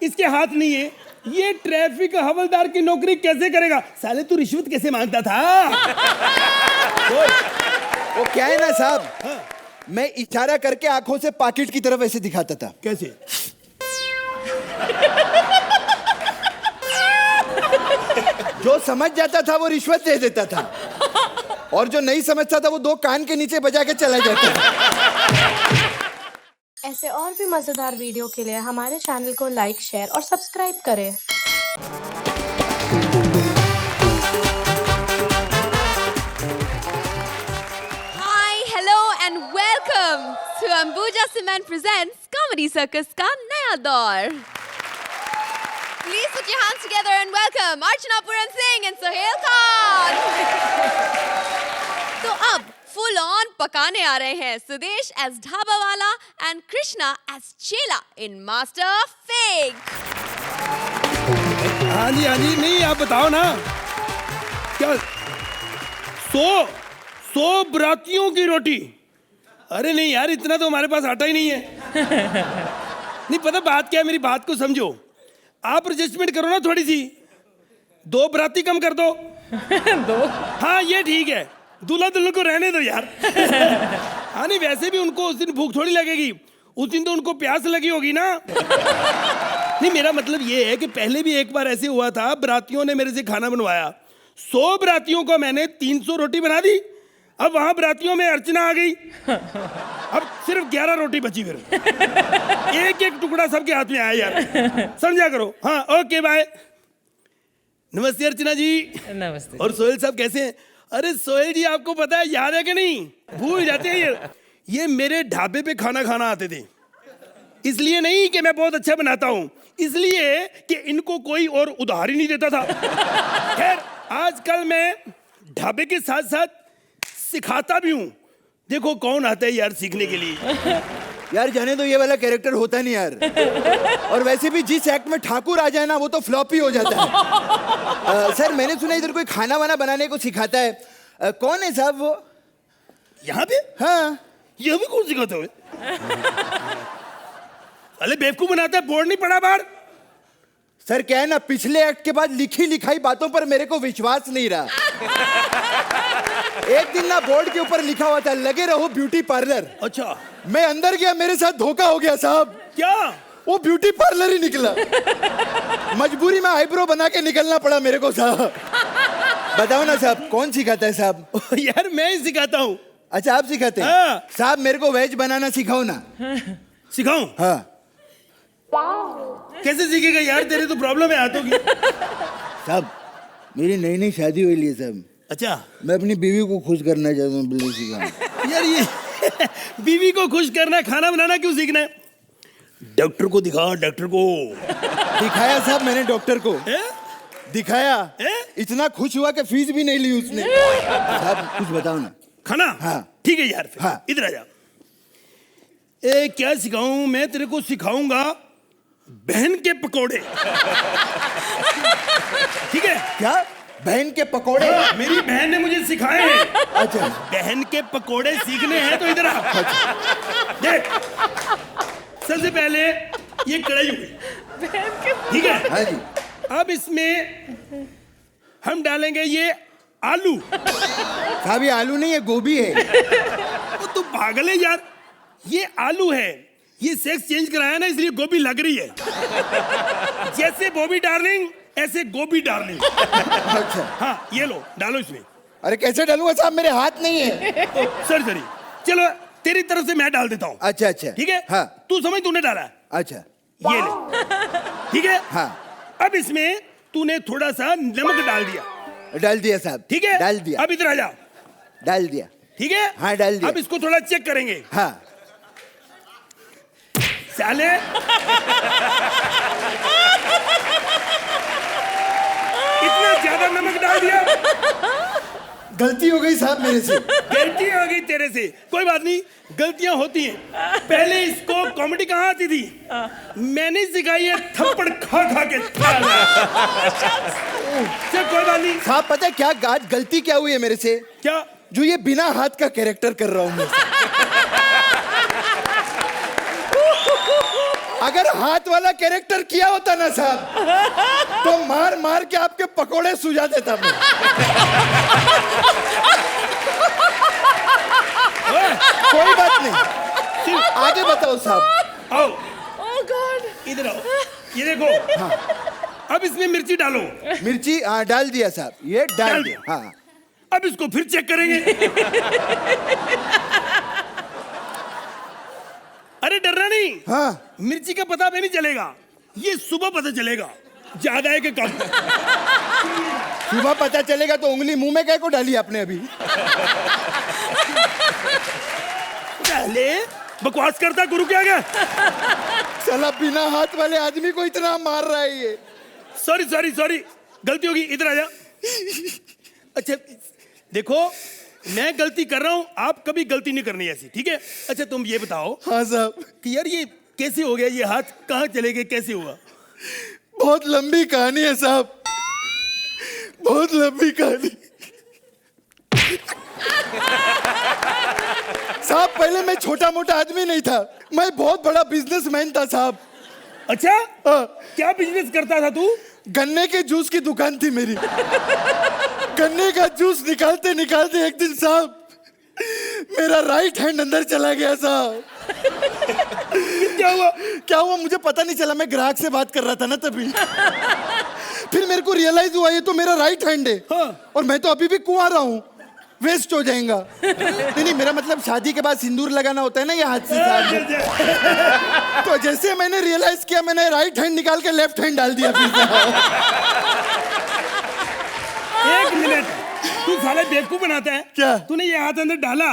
इसके हाथ नहीं है, ये ट्रैफिक हवलदार की नौकरी कैसे करेगा? साले तू रिश्वत कैसे मांगता था? वो क्या है ना साहब, हाँ। मैं इशारा करके आंखों से पॉकेट की तरफ ऐसे दिखाता था। कैसे? जो समझ जाता था वो रिश्वत दे देता था, और जो नहीं समझता था वो 2 कान के नीचे बजा के चला जाता था। ऐसे और भी मजेदार वीडियो के लिए हमारे चैनल को लाइक, शेयर और सब्सक्राइब करें। Hi, hello and welcome to Ambuja Cement presents Comedy Circus का नया दौर। Please put your hands together and welcome Archana Puran Singh and Sohail Khan। तो अब full on पकाने आ रहे हैं सुदेश as ढाबा वाला and Krishna as चेला in Master Fake। हाँ जी, नहीं आप बताओ ना क्या? 100 बरातियों की रोटी? अरे नहीं यार, इतना तो हमारे पास आटा ही नहीं है। नहीं पता बात क्या है, मेरी बात को समझो। आप एडजस्टमेंट करो ना थोड़ी सी, 2 बराती कम कर दो। 2? हाँ ये ठीक है, दूल्हा दुल्हन को रहने दो यार। हाँ नहीं, वैसे भी उनको उस दिन भूख थोड़ी लगेगी, उस दिन तो उनको प्यास लगी होगी ना। नहीं मेरा मतलब ये है कि पहले भी एक बार ऐसे हुआ था, बरातियों ने मेरे से खाना बनवाया, 100 बरातियों को मैंने 300 रोटी बना दी। अब वहां बरातियों में अर्चना आ गई, अब सिर्फ 11 रोटी बची। फिर एक एक टुकड़ा सबके हाथ में आया यार, समझा करो। हाँ ओके बाय। नमस्ते अर्चना जी। नमस्ते। और सोहेल साहब कैसे हैं? अरे सोहेल जी, आपको पता है, याद है कि नहीं? भूल जाते हैं ये मेरे ढाबे पे खाना खाना आते थे। इसलिए नहीं कि मैं बहुत अच्छा बनाता हूँ, इसलिए कि इनको कोई और उधार ही नहीं देता था। खैर आजकल मैं ढाबे के साथ साथ सिखाता भी हूँ। देखो कौन आता है यार सीखने के लिए। यार जाने दो, ये वाला कैरेक्टर होता नहीं यार। और वैसे भी जिस एक्ट में ठाकुर आ जाए ना, वो तो फ्लॉप ही हो जाता है। सर मैंने सुना इधर कोई खाना वाना बनाने को सिखाता है। कौन है साहब वो? यहाँ पे? हाँ। ये भी कौन सिखाता है? अरे बेवकूफ बनाता है, बोर्ड नहीं पढ़ा बाहर? सर क्या है ना, पिछले एक्ट के बाद लिखी लिखाई बातों पर मेरे को विश्वास नहीं रहा। एक दिन ना बोर्ड के ऊपर लिखा हुआ था, लगे रहो ब्यूटी पार्लर। अच्छा। मैं अंदर गया, मेरे साथ धोखा हो गया साहब। क्या? वो ब्यूटी पार्लर ही निकला। मजबूरी में आईब्रो बना के निकलना पड़ा मेरे को साहब। बताओ ना साहब, कौन सिखाता है साहब? यार मैं ही सिखाता हूँ। अच्छा आप सिखाते हैं? हाँ। साहब मेरे को वेज बनाना सिखाओ ना। सिखाऊं? हाँ। कैसे सीखेगा यार, तेरे तो प्रॉब्लम है हाथों की। साहब मेरी नई नई शादी हुई है साहब। अच्छा। मैं अपनी बीवी को खुश करना चाहता हूँ, बिल्कुल सिखाऊं। यार ये बीवी को खुश करना, खाना बनाना क्यों सीखना है? डॉक्टर को दिखा, डॉक्टर को। दिखाया साहब मैंने डॉक्टर को। दिखाया। इतना खुश हुआ कि फीस भी नहीं ली उसने। साहब कुछ बताओ ना। खाना? हाँ। ठीक है यार, फिर हाँ। इधर आ जा। क्या सिखाऊं? मैं तेरे को सिखाऊंगा बहन के पकोड़े। ठीक है? क्या? बहन के पकोड़े? मेरी बहन ने मुझे सिखाए हैं। अच्छा। बहन के पकोड़े सीखने हैं तो इधर आ। देख, सबसे पहले ये कढ़ाई हुई, ठीक है? हाँ जी। अब इसमें हम डालेंगे ये आलू। साहब ये आलू नहीं है, गोभी है। तो तू पागल है यार, ये आलू है, ये सेक्स चेंज कराया ना इसलिए गोभी लग रही है। जैसे बॉबी डार्लिंग ऐसे गोभी डार्लिंग। अच्छा। हाँ ये लो, डालो इसमें। अरे कैसे डालूंगा साहब, मेरे हाथ नहीं है। सॉरी, चलो तेरी तरफ से मैं डाल देता हूँ। अच्छा अच्छा। ठीक है? हाँ। तू समझ, तूने डाला है। अच्छा। ये ले, ठीक है? हाँ। अब इसमें तूने थोड़ा सा नमक डाल दिया। डाल दिया साहब। ठीक है? डाल दिया। अब इधर आ जा। डाल दिया। ठीक है? हाँ डाल दिया। अब इसको थोड़ा चेक करेंगे। हाँ। साले इतना ज्यादा नमक डाल दिया। गलती हो गई साहब मेरे से। गलती हो गई तेरे से, कोई बात नहीं, गलतियां होती हैं। पहले इसको कॉमेडी कहाँ आती थी? मैंने सिखाई है थप्पड़ खा खा के। चल कोई बात नहीं। साहब पता है क्या आज गलती क्या हुई है मेरे से? क्या? जो ये बिना हाथ का कैरेक्टर कर रहा हूँ मैं। अगर हाथ वाला कैरेक्टर किया होता ना साहब तो मार मार के आपके पकोड़े सुझा देता मैं। कोई बात नहीं, आगे बताओ साहब। आओ Oh God. इधर आओ, ये देखो। हाँ। अब इसमें मिर्ची डालो। मिर्ची हाँ डाल दिया साहब, ये डाल डाल दिया दिया। हाँ। अब इसको फिर चेक करेंगे। अरे डरना नहीं, हाँ मिर्ची का पता भी नहीं चलेगा, ये सुबह पता चलेगा ज्यादा है कि कम। सुबह पता चलेगा तो उंगली मुंह में क्या को डाली आपने अभी? पहले बकवास करता गुरु के आगे। साला बिना हाथ वाले आदमी को इतना मार रहा है ये। सॉरी सॉरी सॉरी, गलती होगी, इधर आ जा। अच्छा देखो, मैं गलती कर रहा हूं, आप कभी गलती नहीं करनी ऐसी, ठीक है? अच्छा तुम ये बताओ हाँ साहब, कि यार ये कैसे हो गया, ये हाथ कहाँ चले गए, कैसे हुआ? बहुत लंबी कहानी है साहब, बहुत लंबी कहानी। साहब पहले मैं छोटा मोटा आदमी नहीं था, मैं बहुत बड़ा बिजनेसमैन था साहब। अच्छा हाँ, क्या बिजनेस करता था तू? गन्ने के जूस की दुकान थी मेरी। गन्ने का जूस निकालते निकालते एक दिन साहब मेरा राइट हैंड अंदर चला गया साहब। क्या हुआ मुझे पता नहीं चला, मैं ग्राहक से बात कर रहा था ना तभी। फिर मेरे को रियलाइज हुआ ये तो मेरा राइट हैंड है। हाँ। और मैं तो अभी भी कुंवारा हूँ, वेस्ट हो जाएगा। नहीं मेरा मतलब शादी के बाद सिंदूर लगाना होता है ना ये हाथ से साहब। तो जैसे मैंने रियलाइज किया, मैंने राइट हैंड निकाल के लेफ्ट हैंड डाल दिया फिर साहब। एक मिनट, तू साले बेवकूफ बनाता है क्या? तूने ये हाथ अंदर डाला,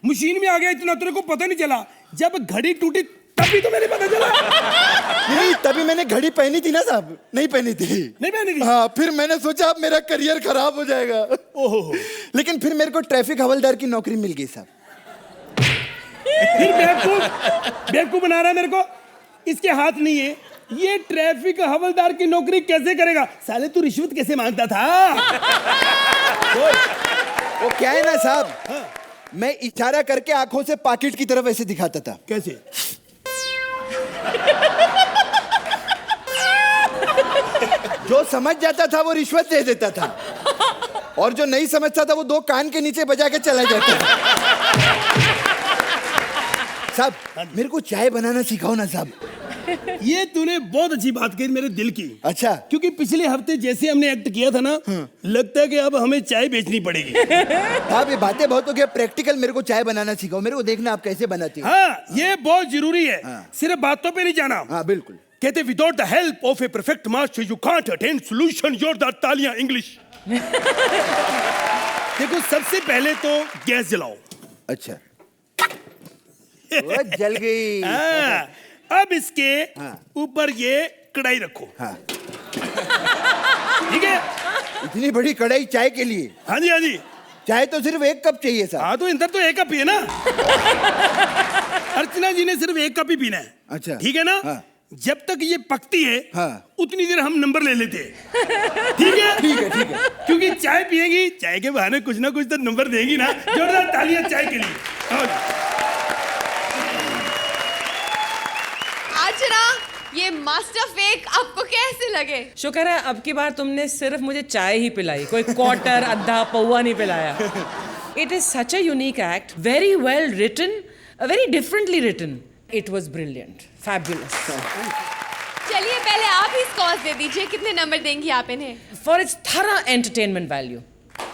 मशीन में आ गया, इतना तेरे को पता नहीं चला, जब घड़ी टूटी तभी तो मैंने पता चला। नहीं तभी मैंने घड़ी पहनी थी ना साहब, नहीं पहनी थी। नहीं पहनी थी? हाँ, फिर मैंने सोचा अब मेरा करियर खराब हो जाएगा। ओहो, लेकिन फिर मेरे को ट्रैफिक हवलदार की नौकरी मिल गई साहब। फिर बेवकूफ बना रहा है मेरे को। इसके हाथ नहीं है, ये ट्रैफिक हवलदार की नौकरी कैसे करेगा? साले तू रिश्वत कैसे मांगता था? वो क्या है ना साहब, मैं इशारा करके आंखों से पॉकेट की तरफ ऐसे दिखाता था। कैसे? जो समझ जाता था वो रिश्वत दे देता था, और जो नहीं समझता था वो दो कान के नीचे बजा के चला जाता था। साहब मेरे को चाय बनाना सिखाओ ना साहब। ये तूने बहुत अच्छी बात कही मेरे दिल की। अच्छा, क्योंकि पिछले हफ्ते जैसे हमने एक्ट किया था ना, लगता है कि अब हमें चाय बेचनी पड़ेगी। साहब ये बातें बहुत हो गया, प्रैक्टिकल मेरे को चाय बनाना सिखाओ, मेरे को देखना आप कैसे बनाती हो। हाँ, ये बहुत जरूरी है। हाँ। सिर्फ बातों पे नहीं जाना। हाँ बिल्कुल। कहते without the help of a perfect master you can't attain solution your the तालियां इंग्लिश। देखो सबसे पहले तो गैस जलाओ। अच्छा वो जल गई। हाँ, अब इसके हाँ। ऊपर ये कढ़ाई रखो। हाँ, ठीक है? इतनी बड़ी कढ़ाई चाय के लिए? हाँ जी, हाँ जी। चाय तो सिर्फ एक कप चाहिए साहब। हाँ तो इंदर तो एक कप ही है ना। अर्चना जी ने सिर्फ एक कप ही पीना है। अच्छा ठीक है ना? हाँ। जब तक ये पकती है, हाँ। उतनी देर हम नंबर ले लेते हैं। ठीक है? ठीक है ठीक है। क्योंकि चाय पिएगी, चाय के बहाने कुछ ना कुछ तो नंबर देगी ना। जोरदार तालियां चाय के लिए। हाँ। अर्चना, ये मास्टर फेक आपको कैसे लगे? शुक्र है अब की बार तुमने सिर्फ मुझे चाय ही पिलाई, कोई क्वार्टर अद्धा पौवा नहीं पिलाया। It is such a unique act, very well written, very differently written. It was brilliant, fabulous. चलिए पहले आप ही स्कोर दे दीजिए, कितने नंबर देंगी आप इन्हें? फॉर इट्स थरा entertainment value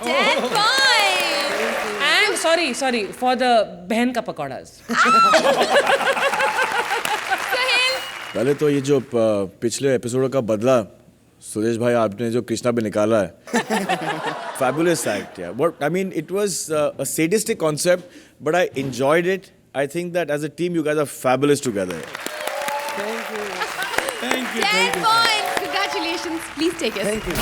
10 points. And sorry for the बहन का पकौड़ास। सोहेल, पहले तो ये जो पिछले एपिसोड का बदला सुरेश भाई आपने जो कृष्णा पे निकाला है, fabulous act, yeah. What I mean, it was a sadistic concept, but I enjoyed it. I think that as a team, you guys are fabulous together. Thank you. 10 points. Congratulations. Please take it. Thank you.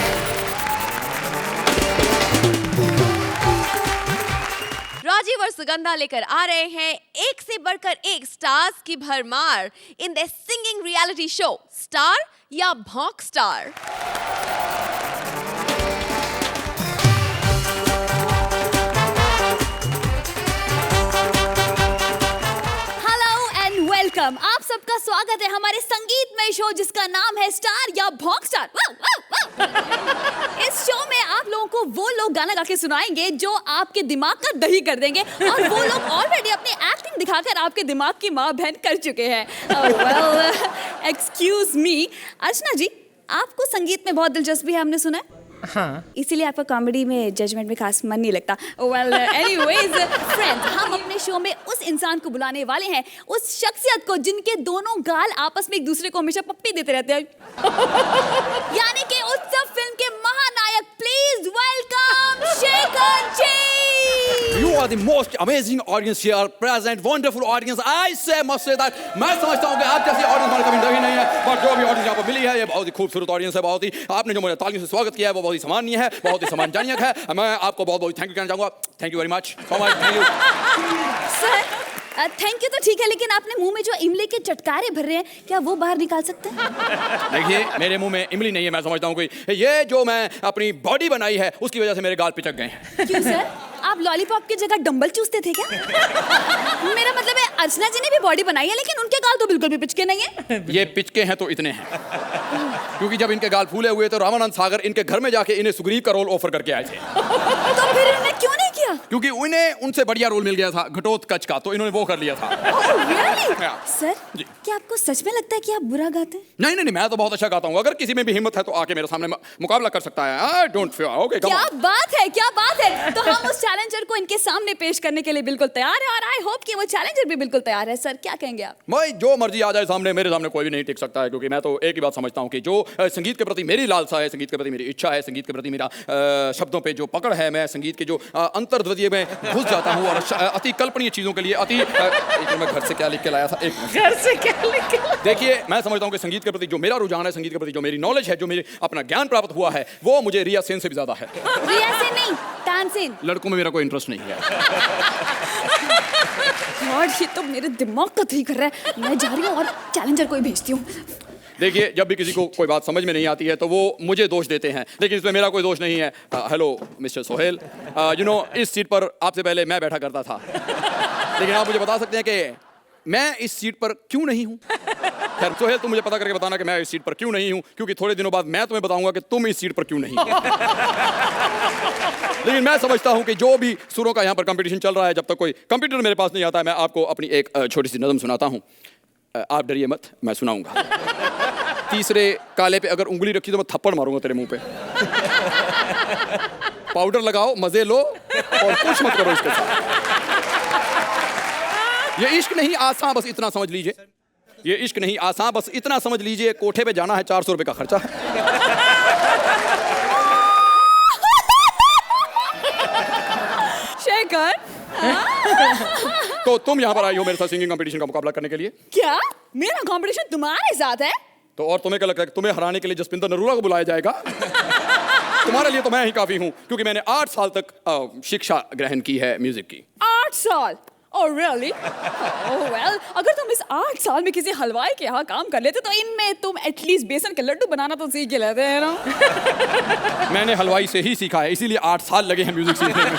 Rajiv और सुगंधा लेकर आ रहे हैं एक से बढ़कर एक stars की भरमार in the singing reality show star या भौंक स्टार। Hello and welcome. आप सबका स्वागत है हमारे संगीतमय शो जिसका नाम है स्टार या भॉक स्टार। इस शो में आप लोगों को वो लोग गाना गा के सुनाएंगे जो आपके दिमाग का दही कर देंगे, और वो लोग ऑलरेडी अपनी एक्टिंग दिखाकर आपके दिमाग की माँ बहन कर चुके हैं। एक्सक्यूज मी, अर्चना जी, आपको संगीत में बहुत दिलचस्पी है, हमने सुना है। हाँ, इसीलिए आपका कॉमेडी में जजमेंट में खास मन नहीं लगता। वेल एनीवेज फ्रेंड्स, हम अपने शो में उस इंसान को बुलाने वाले हैं, उस शख्सियत को जिनके दोनों गाल आपस में एक दूसरे को हमेशा पप्पी देते रहते हैं, यानी कि उत्सव फिल्म के महानायक। Please welcome Shekhar ji. You are the most amazing audience here, present, wonderful audience. I say, must say that मैं समझता हूँ कि आप जैसी ऑडियंस हमारे कभी रही नहीं है, पर जो भी ऑडियंस यहाँ पर मिली है, ये बहुत ही खूबसूरत ऑडियंस है। बहुत ही आपने जो मुझे तालियों से स्वागत किया है वो बहुत ही सम्माननीय है, बहुत ही सम्मानजनक है। मैं आपको बहुत बहुत थैंक यू कहना चाहूँगा। Thank you very much, so much, thank you. Sir thank you तो ठीक है, लेकिन आपने मुंह में जो इमली के चटकारे भर रहे हैं, क्या वो बाहर निकाल सकते हैं? देखिए, मेरे मुंह में इमली नहीं है, मैं समझता हूँ कि ये जो मैं अपनी बॉडी बनाई है उसकी वजह से मेरे गाल पिचक गए हैं। क्यों सर, आप लॉलीपॉप की जगह डंबल चूसते थे क्या? मेरा मतलब है अर्चना जी ने भी बॉडी बनाई है, लेकिन उनके गाल तो बिल्कुल भी पिचके नहीं है। ये पिचके हैं तो इतने हैं क्योंकि जब इनके गाल फूले हुए तो रामानंद सागर इनके घर में जाके इन्हें सुग्रीव का रोल ऑफर करके आए थे। तो फिर इन्होंने क्यों नहीं किया? क्योंकि उन्हें उनसे बढ़िया रोल मिल गया था घटोत्कच का, तो इन्होंने वो कर लिया था। really? Yeah. सर जी। क्या आपको सच में लगता है कि आप बुरा गाते हैं? नहीं नहीं नहीं, मैं तो बहुत अच्छा गाता हूँ। अगर किसी में भी हिम्मत है तो आके मेरे सामने मुकाबला कर सकता है। I don't fear. ओके, कम क्या ऑन। बात है, क्या बात है। तो हम उस चैलेंजर को इनके सामने पेश करने के लिए बिल्कुल तैयार है, और आई होप कि वो चैलेंजर भी बिल्कुल तैयार है। सर क्या कहेंगे आप? भाई जो मर्जी आ जाए सामने, मेरे सामने कोई भी नहीं टिक सकता है, क्योंकि मैं तो एक ही बात समझता हूँ कि जो संगीत के प्रति मेरी लालसा है, संगीत के प्रति मेरी इच्छा है, संगीत के प्रति मेरा शब्दों पे जो पकड़ है, मैं संगीत के जो अंतर्द्वंद्वी में घुस जाता हूँ, और अति कल्पनीय चीजों के लिए मैं घर से क्या लिख के लाया था, घर से क्या लिख के? देखिए, मैं समझता हूँ कि संगीत के प्रति जो मेरा रुझान है, संगीत के प्रति जो मेरी नॉलेज है, जो मेरे अपना ज्ञान प्राप्त हुआ है, वो मुझे रिया सेन से भी ज्यादा है। रिया सेन नहीं, तानसेन। लड़कों में मेरा कोई इंटरेस्ट नहीं है। गॉड, ये तो मेरे दिमाग का ठीक कर रहा है। मैं जा रही हूँ और चैलेंजर को ही भेजती हूँ। देखिए, जब भी किसी को कोई बात समझ में नहीं आती है तो वो मुझे दोष देते हैं, लेकिन इसमें मेरा कोई दोष नहीं है। Hello mister Sohail, you know इस सीट पर आपसे पहले मैं बैठा करता था, लेकिन आप मुझे बता सकते हैं कि मैं इस सीट पर क्यों नहीं हूँ? खैर सोहेल, तुम मुझे पता करके बताना कि मैं इस सीट पर क्यों नहीं हूँ, क्योंकि थोड़े दिनों बाद मैं तुम्हें बताऊंगा कि तुम इस सीट पर क्यों नहीं हो। लेकिन मैं समझता हूँ कि जो भी सुरों का यहाँ पर कंपटीशन चल रहा है, जब तक कोई कंप्यूटर मेरे पास नहीं आता है, मैं आपको अपनी एक छोटी सी नज़म सुनाता हूँ। आप डरिए मत, मैं सुनाऊंगा। तीसरे काले पे अगर उंगली रखी तो मैं थप्पड़ मारूंगा तेरे मुंह पे। पाउडर लगाओ, मजे लो, और कुछ मत करो इसके साथ। ये इश्क नहीं आसान, बस इतना समझ लीजिए। ये इश्क नहीं आसान, बस इतना समझ लीजिए। कोठे पे जाना है, 400 रुपए का खर्चा है। शेखर, तो तुम यहाँ पर आई हो मेरे साथ सिंगिंग कंपटीशन का मुकाबला करने के लिए? क्या मेरा कंपटीशन तुम्हारे साथ है? तो और तुम्हें क्या लगता है कि तुम्हें हराने के लिए जसपिंदर नरूला को बुलाया जाएगा? तुम्हारे लिए तो मैं ही काफी हूँ, क्योंकि मैंने 8 साल तक शिक्षा ग्रहण की है म्यूजिक की। 8 साल? Oh really? Oh well, अगर तुम इस 8 साल में किसी हलवाई के यहाँ काम कर लेते तो इनमें तुम एटलीस्ट बेसन के लड्डू बनाना तो सीख के लेते हैं ना? मैंने हलवाई से ही सीखा है, इसीलिए 8 साल लगे हैं म्यूजिक सीखने में।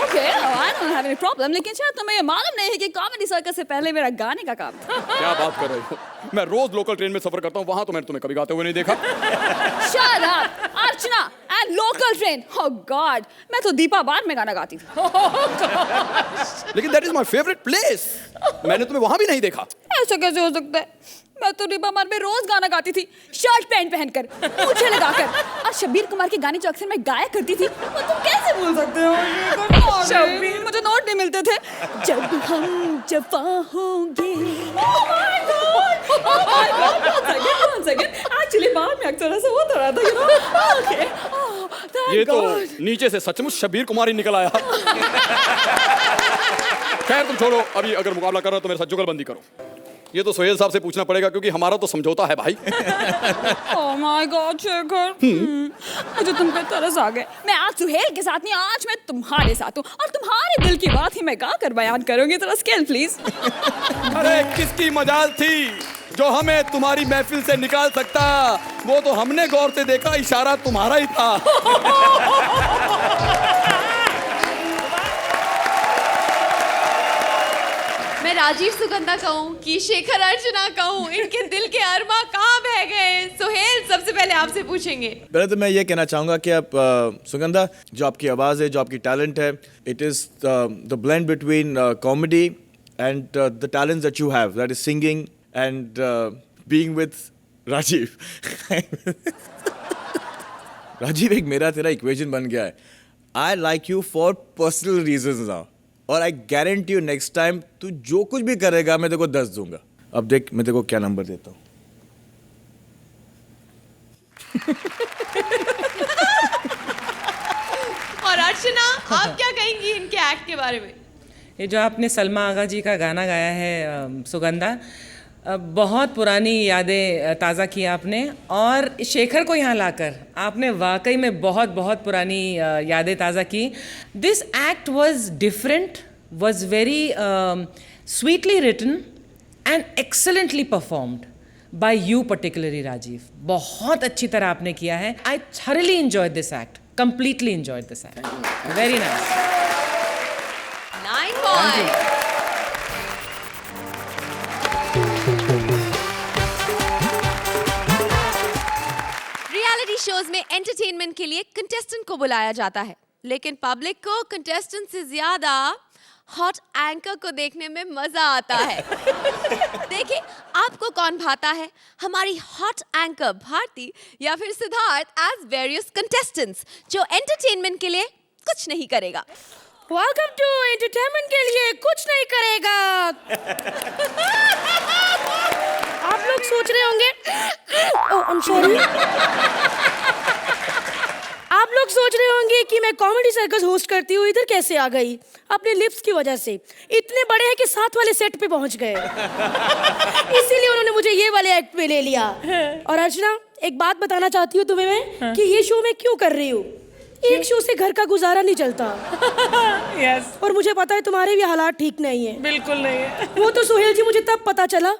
Okay, I don't have any problem, लेकिन शायद तुम्हें ये मालूम नहीं है कि कॉमेडी सर्कस से पहले मेरा गाने का काम था। क्या बात कर रहे हो? मैं रोज लोकल ट्रेन में सफर करता हूँ, वहां तो मैंने तुम्हें कभी गाते हुए नहीं देखा। Shut up, Archana and local train. Oh God, मैं तो दीपा बार में गाना गाती थी। लेकिन that is my favourite place. मैंने तुम्हें वहां भी नहीं देखा। ऐसा कैसे हो सकता है? मैं तो दीपा बार में रोज गाना गाती थी, शर्ट पैंट पहनकर, मूछें लगाकर, और शब्बीर कुमार के गाने जो अक्सर मैं गाया करती थी, वो तुम कैसे भूल सकते हो? शब्बीर, मुझे नोट नहीं मिलते थे। जब हम जफा होंगे। Oh my God! Oh my God! One second. Actually, बाहर में अक्सर ऐसा होता रहता, you know? Okay. Oh, thank ये तो God. नीचे से सचमुच शब्बीर कुमार ही निकल आया। खैर तुम छोड़ो, अभी अगर मुकाबला कर रहे हो तो मेरे साथ जुगलबंदी करो। ये तो सोहेल साहब से पूछना पड़ेगा, क्योंकि हमारा तो समझौता है भाई। Oh my God, शेखर, मुझे तुम पे तरस आ गए। मैं आज सुहेल के साथ नहीं, आज मैं तुम्हारे साथ हूँ, और तुम्हारे दिल की बात ही मैं गा कर बयान करूंगी। थोड़ा स्केल प्लीज। अरे किसकी मजाल थी जो हमें तुम्हारी महफिल से निकाल सकता? वो तो हमने गौर से देखा, इशारा तुम्हारा ही था। मैं राजीव सुगंधा कहूँ कि शेखर अर्चना कहूँ, इनके दिल के अरमा कहाँ बह गए? सोहेल, सबसे पहले आपसे पूछेंगे। पहले तो मैं ये कहना चाहूँगा कि आप सुगंधा, जो आपकी आवाज़ है, जो आपकी टैलेंट है, it is the blend between comedy and the talents that you have, that is singing and being with Rajiv. Rajiv, एक मेरा तेरा इक्वेशन बन गया है। I like you for personal reasons now, और I guarantee you next time तू जो कुछ भी करेगा मैं तेरे को 10 दूंगा। अब देख मैं तेरे को क्या नंबर देता हूँ। और अर्चना, आप क्या कहेंगी इनके एक्ट के बारे में? ये जो आपने सलमा आगा जी का गाना गाया है सुगंधा, बहुत पुरानी यादें ताज़ा की आपने, और शेखर को यहाँ लाकर आपने वाकई में बहुत बहुत पुरानी यादें ताज़ा की। This act was different, was very sweetly written and excellently performed by you particularly Rajeev. बहुत अच्छी तरह आपने किया है। I thoroughly enjoyed this act, completely enjoyed this act, very nice. 9 points. Reality shows में एंटरटेनमेंट के लिए कंटेस्टेंट को बुलाया जाता है, लेकिन पब्लिक को कंटेस्टेंट से ज्यादा हॉट एंकर को देखने में मजा आता है। देखिए आपको कौन भाता है, हमारी हॉट एंकर भारती या फिर सिद्धार्थ एज वेरियस कंटेस्टेंट्स जो एंटरटेनमेंट के लिए कुछ नहीं करेगा। वेलकम टू एंटरटेनमेंट के लिए कुछ नहीं करेगा। आप लोग सोच रहे होंगे, ओह आई एम सॉरी, आप लोग सोच रहे होंगे कि मैं कॉमेडी सर्कस होस्ट करती हूँ इधर कैसे आ गई। अपने लिप्स की वजह से इतने बड़े हैं कि साथ वाले सेट पे पहुंच गए, इसीलिए उन्होंने मुझे ये वाले एक्ट पे ले लिया। और अर्चना, एक बात बताना चाहती हूँ तुम्हें मैं कि ये शो मैं क्यों कर रही हूँ। एक शो से घर का गुजारा नहीं चलता। यस, और मुझे पता है तुम्हारे भी हालात ठीक नहीं है। बिल्कुल नहीं है। वो तो सोहेल जी मुझे तब पता चला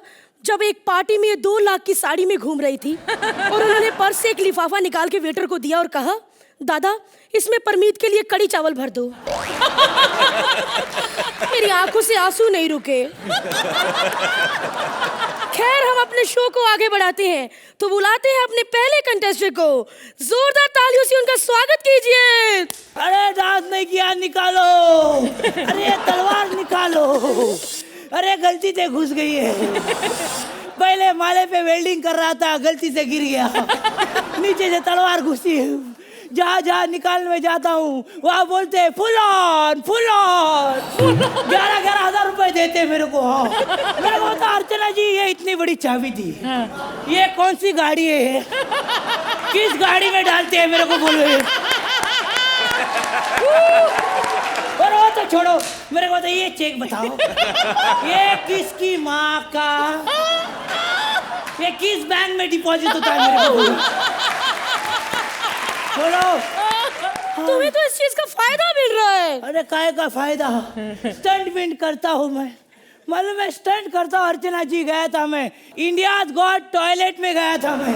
जब एक पार्टी में 2 लाख की साड़ी में घूम रही थी और उन्होंने पर्स से एक लिफाफा निकाल के वेटर को दिया और कहा, दादा इसमें परमीत के लिए कड़ी चावल भर दो। मेरी आंखों से आंसू नहीं रुके। खैर, हम अपने शो को आगे बढ़ाते हैं तो बुलाते हैं अपने पहले कंटेस्टेंट को। जोरदार तालियों से उनका स्वागत कीजिए। अरे दांत नहीं किया, निकालो। अरे तलवार निकालो। अरे गलती से घुस गई है। पहले माले पे वेल्डिंग कर रहा था, गलती से गिर गया, नीचे से तलवार घुसी। जहाँ जहाँ निकालने में जाता हूँ वहाँ बोलते हैं फुल ऑन फुल ऑन। 11,000 रुपए देते हैं मेरे को। हाँ, मेरे को तो अर्चना जी ये इतनी बड़ी चाबी दी, ये कौन सी गाड़ी है, किस गाड़ी में डालते हैं मेरे को बोलो। और वो तो छोड़ो, मेरे को तो ये चेक बताओ, ये किसकी माँ का, ये किस बैंक में डिपॉजिट होता है मेरे को बोलो। तुम्हें तो इस चीज का फायदा मिल रहा है। अरे काय का फायदा, स्टंट विंट करता हूँ मैं, मालूम है स्टंट करता हूँ। अर्चना जी गया था मैं, इंडिया गॉट टॉयलेट में गया था मैं,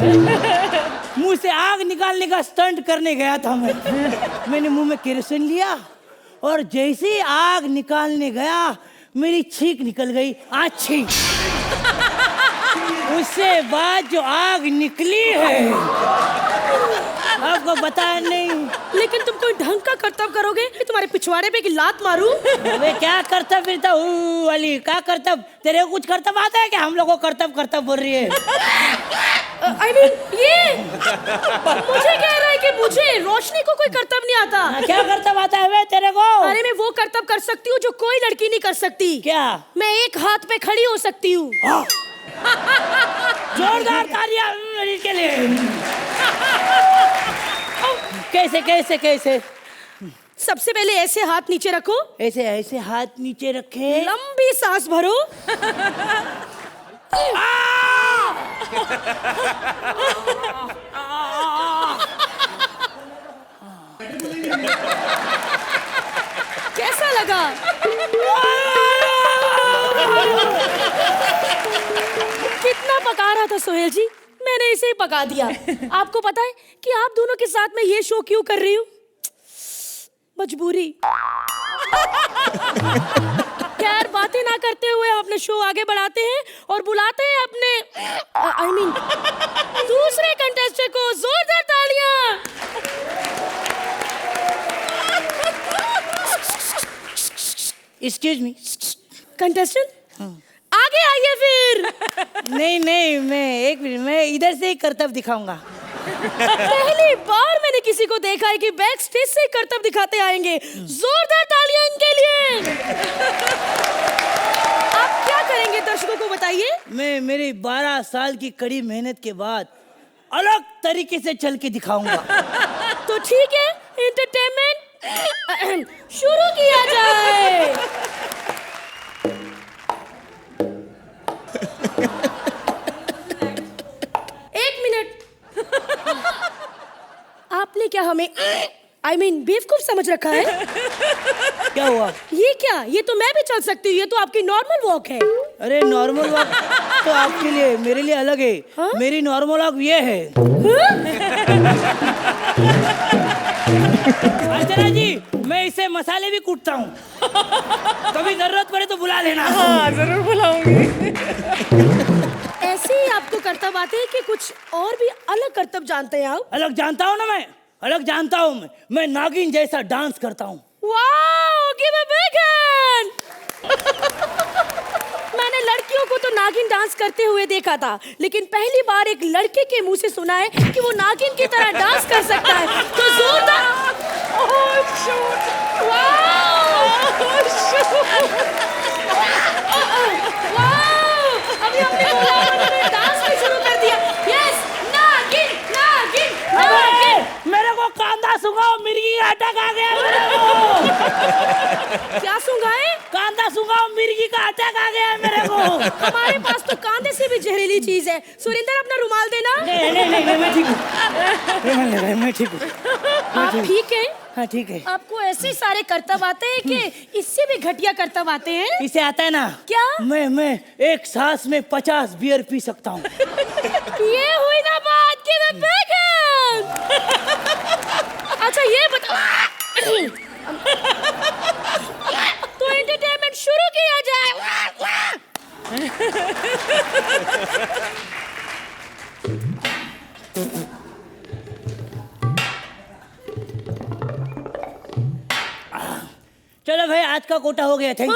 मुंह से आग निकालने का स्टंट करने गया था मैं। मैंने मुंह में केरोसिन लिया और जैसे ही आग निकालने गया मेरी छींक निकल गई, आछी। उससे बाद जो आग निकली है आपको बताया नहीं। लेकिन तुम कोई ढंग का कर्तव्य करोगे कि तुम्हारे पिछवाड़े पे की लात मारूं? अबे क्या कर्तव्य फिरता वाली, क्या कर्तव्य, तेरे को कुछ कर्तव्य आता है कि हम लोग को कर्तव्य बोल रही है? I mean, ये मुझे कह रहा है कि मुझे रोशनी को कोई कर्तव्य नहीं आता। क्या कर्तव्य आता है वे तेरे को? अरे मैं वो कर्तव्य कर सकती हूँ जो कोई लड़की नहीं कर सकती। क्या? मैं एक हाथ पे खड़ी हो सकती हूँ। जोरदार तालियां के लिए। कैसे कैसे कैसे? सबसे पहले ऐसे हाथ नीचे रखो। ऐसे ऐसे हाथ नीचे रखे, लंबी सांस भरो। कैसा लगा? कितना पका रहा था सोहेल जी, मैंने इसे ही पका दिया। आपको पता है कि आप दोनों के साथ मैं ये शो क्यों कर रही हूँ? मजबूरी। खैर बातें ना करते हुए हम अपने शो आगे बढ़ाते हैं और बुलाते हैं अपने आई मीन दूसरे कंटेस्टेंट को। जोरदार तालियां। Excuse me. कंटेस्टेंट आगे आइए फिर। नहीं नहीं, मैं एक मिनट, मैं इधर से ही करतब दिखाऊंगा। पहली बार मैंने किसी को देखा है कि बैक स्टेज से करतब दिखाते आएंगे। जोरदार तालियां इनके लिए। आप क्या करेंगे दर्शकों को बताइए। मैं मेरी 12 साल की कड़ी मेहनत के बाद अलग तरीके से चल के दिखाऊंगा। तो ठीक है, एंटरटेनमेंट शुरू किया जाए। एक मिनट, आपने क्या हमें आई मीन बेवकूफ समझ रखा है? क्या हुआ? ये क्या, ये तो मैं भी चल सकती हूँ, ये तो आपकी नॉर्मल वॉक है। अरे नॉर्मल वॉक तो आपके लिए, मेरे लिए अलग है। हाँ? मेरी नॉर्मल वॉक ये है। अर्चना जी, मैं इससे मसाले भी कूटता हूँ, कभी जरूरत पड़े तो बुला लेना। हाँ जरूर बुलाऊंगी। ऐसे ही आपको करतब आते हैं कि कुछ और भी अलग करतब जानते हैं आप? अलग जानता हूँ ना, मैं अलग जानता हूँ। मैं नागिन जैसा डांस करता हूँ। Wow, give a big hand. मैंने लड़कियों को तो नागिन डांस करते हुए देखा था, लेकिन पहली बार एक लड़के के मुंह से सुना है कि वो नागिन की तरह डांस कर सकता है। तो जोरदार अभी हमने बोला, उन्होंने डांस भी शुरू कर दिया। यस, नागिन नागिन नागिन। मेरे को कांदा सुंघाओ, मिर्गी का अटैक आ गया मेरे को। क्या सुंघाए? कांदा सुंघाओ, मिर्गी का अटैक आ गया मेरे को। हमारे पास तो कांदे से भी जहरीली चीज है। सुरेंद्र, अपना रुमाल देना। नहीं नहीं नहीं, मैं ठीक हूँ, मैं ठीक हूँ। आप ठीक है? हाँ ठीक है। आपको ऐसे सारे करतब आते हैं कि इससे भी घटिया करतब आते हैं? इसे आता है ना। क्या? मैं एक सांस में 50 बियर पी सकता हूँ। ये हुई ना बात कि मैं बैगन। अच्छा ये बता, तो एंटरटेनमेंट शुरू किया जाए। चलो भाई, आज का कोटा हो गया। Thank you.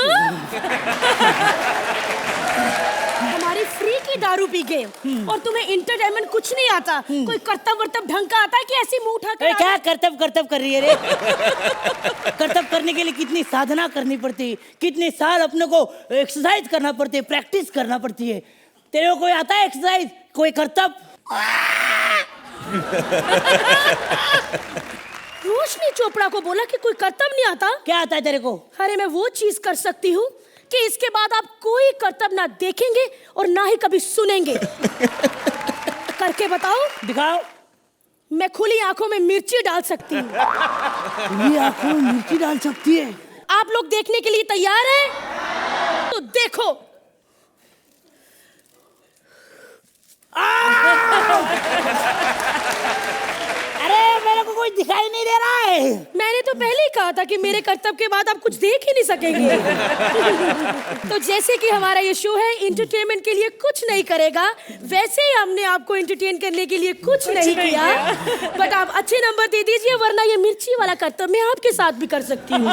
हमारी फ्री की दारू पी गए और तुम्हें इंटरटेनमेंट कुछ नहीं आता। कोई करतब वर्तब ढंग का आता है कि ऐसी मुंह उठा अरे क्या करतब कर रही है रे? करतब करने के लिए कितनी साधना करनी पड़ती है, कितने साल अपने को एक्सरसाइज करना पड़ती है, प्रैक्टिस करना पड़ती है। तेरे को कोई आता है एक्सरसाइज, कोई करतब? रोशनी चोपड़ा को बोला कि कोई करतब नहीं आता। क्या आता है तेरे को? अरे मैं वो चीज कर सकती हूँ कि इसके बाद आप कोई करतब ना देखेंगे और ना ही कभी सुनेंगे। करके बताओ। दिखाओ। मैं खुली आंखों में मिर्ची डाल सकती हूँ। खुली आंखों में मिर्ची डाल सकती है? आप लोग देखने के लिए तैयार हैं? तो देखो। अरे मेरे को कोई दिखाई नहीं दे रहा है। मैंने तो पहले ही कहा था कि मेरे करतब के बाद आप कुछ देख ही नहीं सकेंगे। तो जैसे कि हमारा ये शो है एंटरटेनमेंट के लिए कुछ नहीं करेगा, वैसे ही हमने आपको एंटरटेन करने के लिए कुछ नहीं किया। बट आप अच्छे नंबर दे दीजिए, वरना ये मिर्ची वाला करतब मैं आपके साथ भी कर सकती हूँ।